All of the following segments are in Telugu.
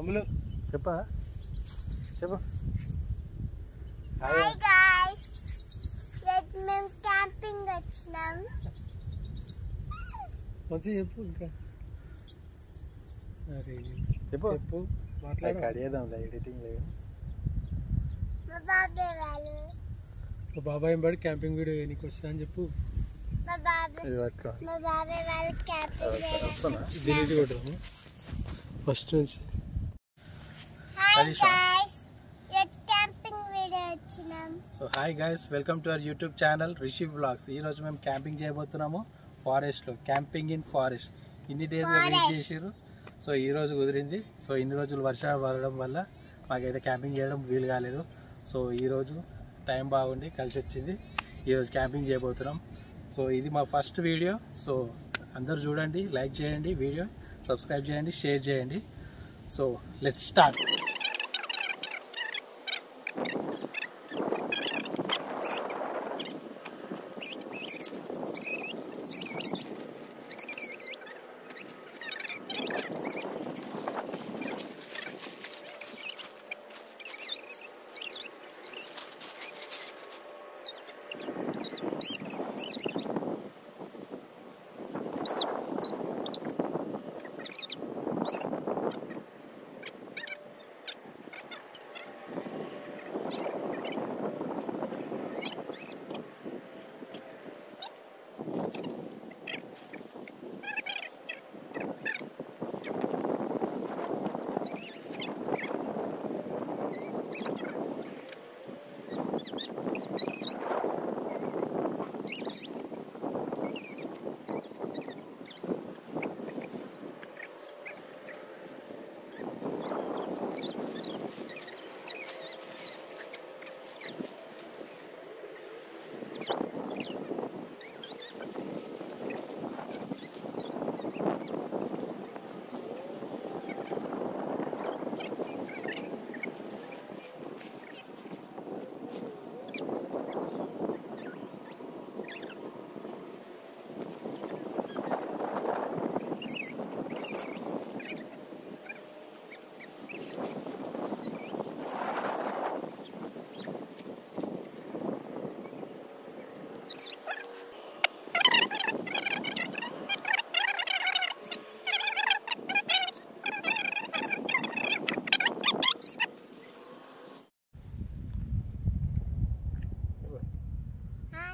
అమ్ములు చెప్పా చెప్పు. హాయ్ గైస్, మేము క్యాంపింగ్ వచ్చినాం. మంచిగా చెప్పు. ఇంకా చెప్పు చెప్పు మాట్లాడి అడిగేద్దాంలే. ఎడిటింగ్ లేదు. మా బాబాయ్ వాళ్ళు మా బాబాయ్ బడి క్యాంపింగ్ వీడియో నీకు వచ్చినా అని చెప్పు. మా బాబాయ్ వాళ్ళు క్యాంపింగ్ డిలీట్ కొట్టాము ఫస్ట్ నుంచి. Hi guys, let's camping video వచ్చినాం. So hi guys, welcome to our YouTube channel Rishi vlogs. ఈరోజు మేము క్యాంపింగ్ చేయబోతున్నాము ఫారెస్ట్లో. Camping in forest. ఇన్ని డేస్గా వెయిట్ చేసారు. సో ఈరోజు కుదిరింది. సో ఇన్ని రోజులు వర్షాలు పడడం వల్ల మాకైతే క్యాంపింగ్ చేయడం వీలు కాలేదు. సో ఈరోజు టైం బాగుండి కలిసి వచ్చింది. ఈరోజు క్యాంపింగ్ చేయబోతున్నాం. సో ఇది మా ఫస్ట్ వీడియో. సో అందరూ చూడండి, లైక్ చేయండి, వీడియో సబ్స్క్రైబ్ చేయండి, షేర్ చేయండి. So let's start.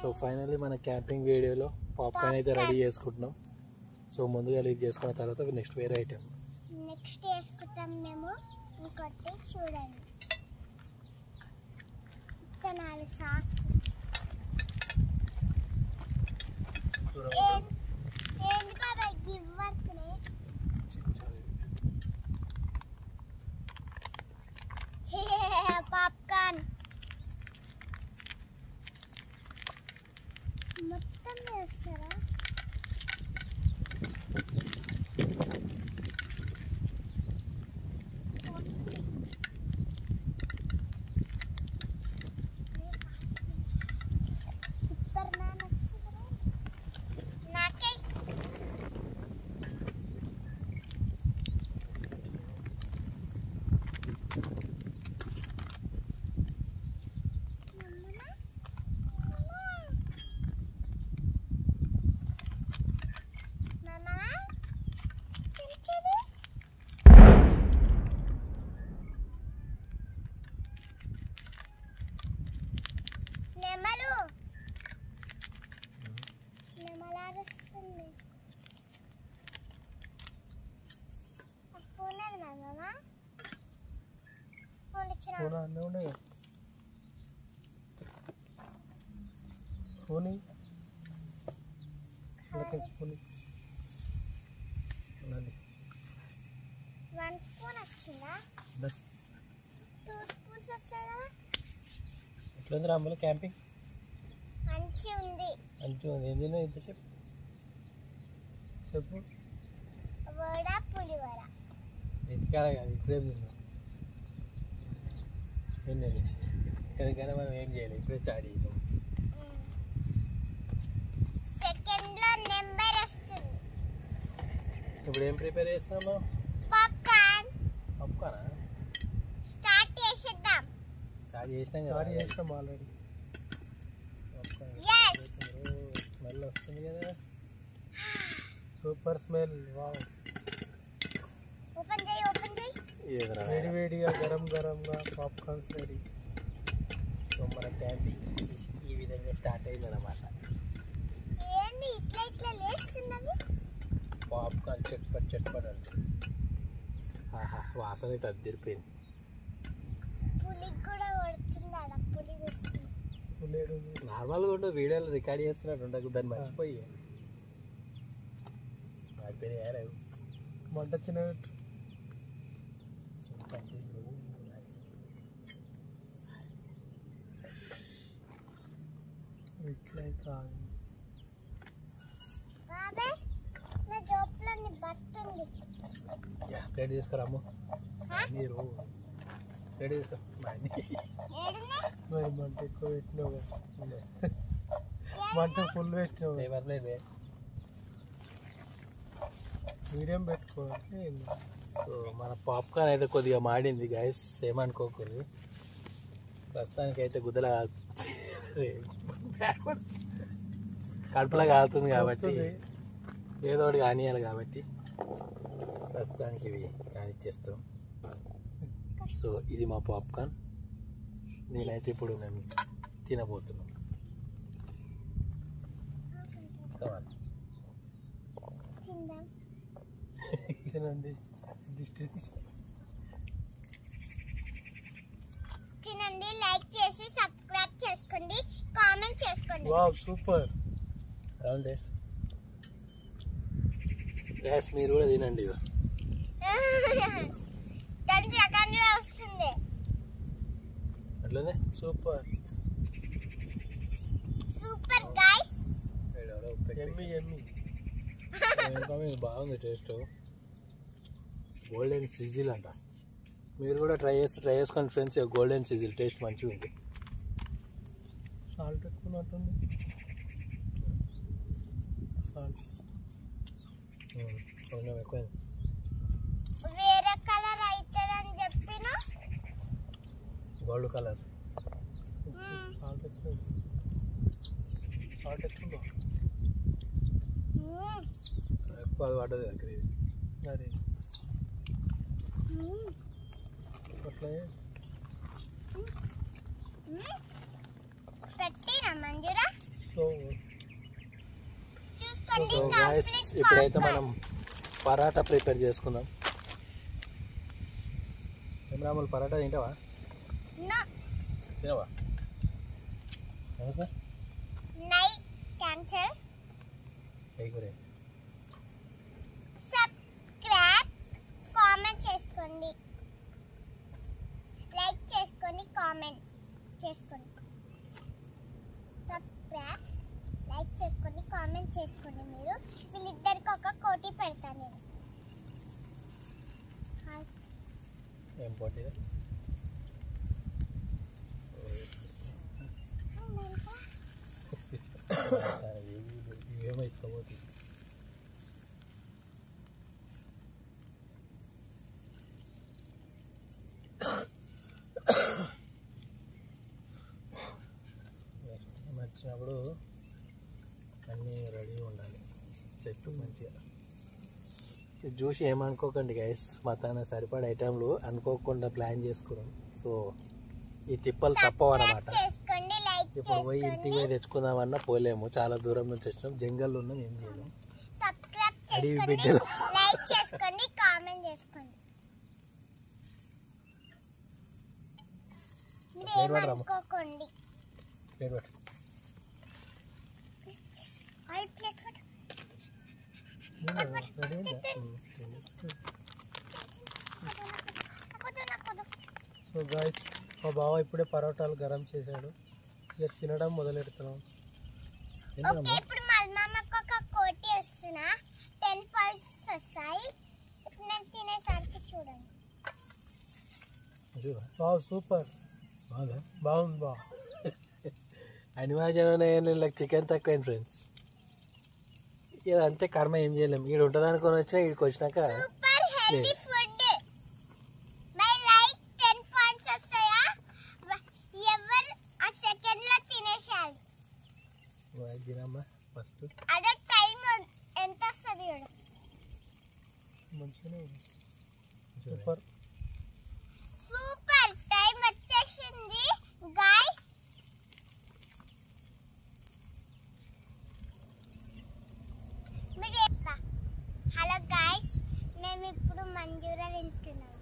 So finally మన క్యాంపింగ్ వీడియోలో పాప్కార్న్ అయితే రెడీ చేసుకుంటున్నాం. సో ముందుగా ఇది చేసుకున్న తర్వాత నెక్స్ట్ వేరే ఐటెం నెక్స్ట్ వేసుకుంటాం మేము. ఇంకొకటి చూడండి, విత్తనాలు సాస్. ఏంటి బాబాయ్ గివ్ పడుతున్నాయి? పాప్కార్న్ మొత్తం వేస్తారా? నాకే వన్ స్పూన్ వచ్చిందా? 2 స్పూన్స్ వస్తాయి కదా. ఎట్లుంది రామ్మలు క్యాంపింగ్? మంచిగా ఉంది. మంచిగా ఉంది. ఏం తిన్నావు ఇంతసేపు చెప్పు. వడ పులివడ. ఇంటికాడ కాదు, ఇప్పుడే తిన్నాం. ఏంటండి ఎందుకైనా మనం ఏం చేయాలి, ఇప్పుడే స్టార్ట్ చేద్దాం. సెకండ్లో నెంబర్ వస్తుంది. ఇప్పుడు ఏం ప్రిపేర్ చేస్తున్నావు? పాప్కార్న్. పాప్కార్నా? చేసినాం ఆల్రెడీ. స్మెల్ వస్తుంది కదా, సూపర్ స్మెల్. వావ్, ఓపెన్ చేయి ఓపెన్ చేయి. వేడి వేడిగా గరం గరంగా పాప్కార్న్స్ రెడీ. సో మన క్యాంపింగ్ ఈ విధంగా స్టార్ట్ అయింది అన్నమాట. ఏంది ఇట్లా ఇట్లా లేస్తున్నవి? పాప్కార్న్ చట్పట్ చట్పట్ అంటే వాసన అయితే అద్దరిపోయింది. పులికి కూడా పడుతుంది ఆడ, పులి వస్తుంది. నార్మల్గా ఉంటే వీడియోలో రికార్డ్ చేస్తున్నట్టు ఉండదు, దాన్ని మర్చిపోయి అయిపోయినాయి మంట చిన్న ఇట్లా కాదు. బాబాయ్ నా జోబులో నీ బట్ట ఉంది. ప్లేట్ తీసుకురాము మీరు, ప్లేట్ తీసుకో. ఏడున్నా? మరి మంట ఎక్కువ పెట్టినావు, మంట ఫుల్ పెట్టినావు. పర్లేదు, మీడియం పెట్టుకోవాలి. సో మన పాప్కార్న్ అయితే కొద్దిగా మాడింది గైస్, ఏమనుకోకూడదు. ప్రస్తుతానికి అయితే గుద్దలా కడుపులా కాలుతుంది కాబట్టి ఏదో ఒకటి కానియాలి కాబట్టి ప్రస్తుతానికి ఇవి కానిచ్చేస్తాం. సో ఇది మా పాప్కార్న్, నేనైతే ఇప్పుడు మేము తినబోతున్నాం. తిందాం. తినండి, తినండి, లైక్ చేసి సబ్స్క్రైబ్ చేసుకోండి, కామెంట్ చేసుకోండి. Wow super. గ్యాస్ మీరు కూడా తినండి. 10 సెకండ్లో వస్తుంది. అట్లనే సూపర్ సూపర్ గైస్. ఎమ్మి ఎమ్మి బాగుంది టేస్ట్. గోల్డెన్ సిజిల్ అంట, మీరు కూడా ట్రై చేసుకోండి ఫ్రెండ్స్. గోల్డెన్ సిజిల్ టేస్ట్ మంచిగా ఉంది. సాల్ట్ ఎక్కువన్నట్టుంది, సాల్ట్ కొంచెం ఎక్కువైంది. వేరే కలర్ అవుతుందని చెప్పిన గోల్డ్ కలర్. సాల్ట్ ఎక్కువ, సాల్ట్ ఎక్కువ ఎక్కువ అది పడ్డది దగ్గర. అదే అట్లా పెట్టినా మంజురా. సో చూసుకోండి. గైస్ ఇప్పుడైతే మనం పరాటా ప్రిపేర్ చేసుకుందాం. ఏమరాములు పరాటా తింటావా? తినవా? Night cancer. సబ్స్క్రైబ్, కామెంట్ చేసుకోండి, లైక్ చేసుకోండి, కామెంట్ చేసుకోండి. సబ్స్క్రైబ్, లైక్ చేసుకోండి, కామెంట్ చేసుకోండి. మీరు వీళ్ళిద్దరికి ఒక కోటి పెడతాను నేను. ఏం పోటీ ఏమైపోతుంది. వచ్చినప్పుడు అన్నీ రెడీగా ఉండాలి, సెట్ మంచిగా. ఇది చూసి ఏమనుకోకండి గైస్, మా తన సరిపడే ఐటెంలు అనుకోకుండా ప్లాన్ చేసుకున్నాం. సో ఈ తిప్పలు తప్పవు అన్నమాట. చేసుకోండి, లైక్ ఇప్పుడు పోయి ఇంటికి పోయి తెచ్చుకుందామన్నా పోలేము, చాలా దూరం నుంచి వచ్చినాం, జంగల్లో ఉన్నాం, ఏం చేయలేము. సబ్స్క్రైబ్ అడివి చేసుకోండి, బిడ్డలు. లైక్ చేసుకోండి, కామెంట్ చేసుకోండి. మీరు ఏమనుకోకండి. ప్లేట్ పెట్టు. ఆయిల్ ప్లేట్ పెట్టు. సో గాయస్ మా బావ ఇప్పుడే పరోటాలు గరం చేశాడు, ఇక తినడం మొదలెడుతున్నాం. ఓకే, ఇప్పుడు మా మామకు ఒక కోటి వస్తున్నా, 10 పాయింట్స్ వస్తాయి. ఇప్పుడు నేను తినేసరికి చూడండి. సూపర్, బాగుంది బా. అనిమాజన్ చికెన్ తక్కువైంది ఫ్రెండ్స్, ఇక అంతే కర్మ, ఏం చేయలేము. ఈడు ఉంటుంది అనుకొని వచ్చినా ఈడికి వచ్చినాక super healthy food. My like 10 points వస్తాయా? ఫస్ట్ అదే టైం ఎంత వస్తుంది చూడు. మంచిగానే ఉంది. సూపర్. సూపర్ టైం వచ్చేసింది గైస్. హలో గైస్, మేము ఇప్పుడు మంజూరా తింటున్నాం.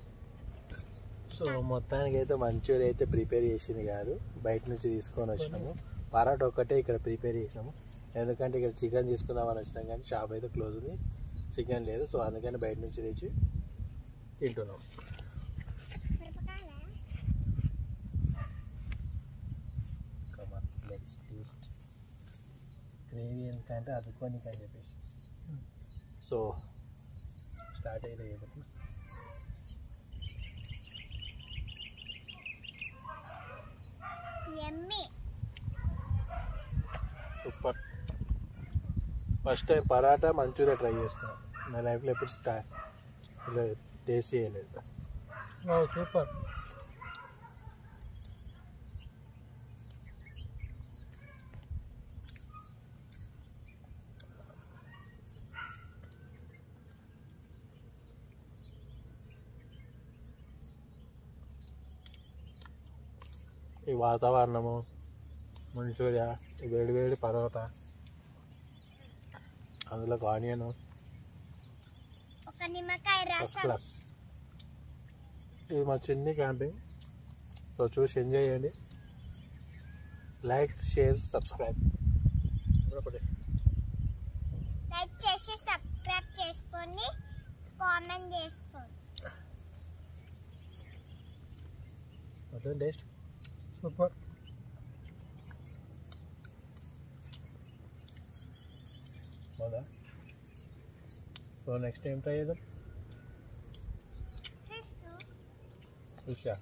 సో మొత్తానికి అయితే మంచూరియా అయితే ప్రిపేర్ చేసింది కాదు, బయట నుంచి తీసుకొని వచ్చినాము. పరాటా ఒక్కటే ఇక్కడ ప్రిపేర్ చేసినాము, ఎందుకంటే ఇక్కడ చికెన్ తీసుకుందామని వచ్చినాం కానీ షాప్ అయితే క్లోజ్ ఉంది, చికెన్ లేదు. సో అందుకని బయట నుంచి తెచ్చి తింటున్నాం. గ్రేవీ ఎందుకంటే అదుకోనికి అని చెప్పేసి. సో స్టార్ట్ అయితే ఏదైతే super. First time paratha manchurian try చేస్తున్నాను నా లైఫ్లో, ఎప్పుడు ఇలా టేస్ట్ చేయలేదు. సూపర్. ఈ వాతావరణము, మంచూరియా, వేడి వేడి పరోటా, అందులో ఆనియన్, ఒక నిమ్మకాయ ఫస్ట్ రసం. క్లాస్. ఇది మా చిన్ని క్యాంపింగ్. సో చూసి ఎంజాయ్ చేయండి. Like, share, subscribe. లైక్ చేసి సబ్స్క్రైబ్ చేసుకొని కామెంట్ చేసుకోండి. Taste super. అవునా? సో నెక్స్ట్ టైం ట్రై చేద్దాం. ఫిషా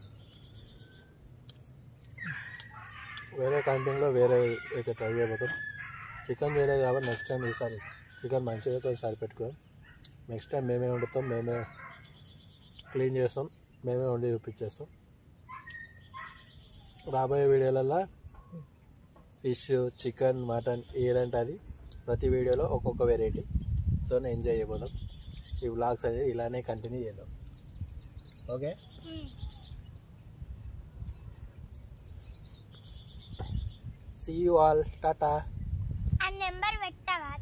వేరే క్యాంపింగ్లో వేరే అయితే ట్రై చేయబోతాం. చికెన్ చేయలేదు కాబట్టి నెక్స్ట్ టైం ఈసారి చికెన్ మంచిగా ఈసారి పెట్టుకోం. నెక్స్ట్ టైం మేమే వండుతాం, మేమే క్లీన్ చేస్తాం, మేమే వండి చూపించేస్తాం. రాబోయే వీడియోలలో ఫిష్, చికెన్, మటన్ ఏదంటే అది ప్రతి వీడియోలో ఒక్కొక్క వెరైటీతో ఎంజాయ్ చేయబోదాం. ఈ వ్లాగ్స్ అనేది ఇలానే కంటిన్యూ చేద్దాం. Okay, see you all, tata. ఆ నెంబర్ పెట్టవా?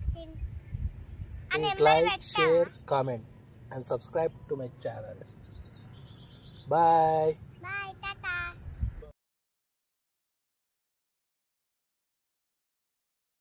Please like, share, comment and subscribe to my channel. Bye.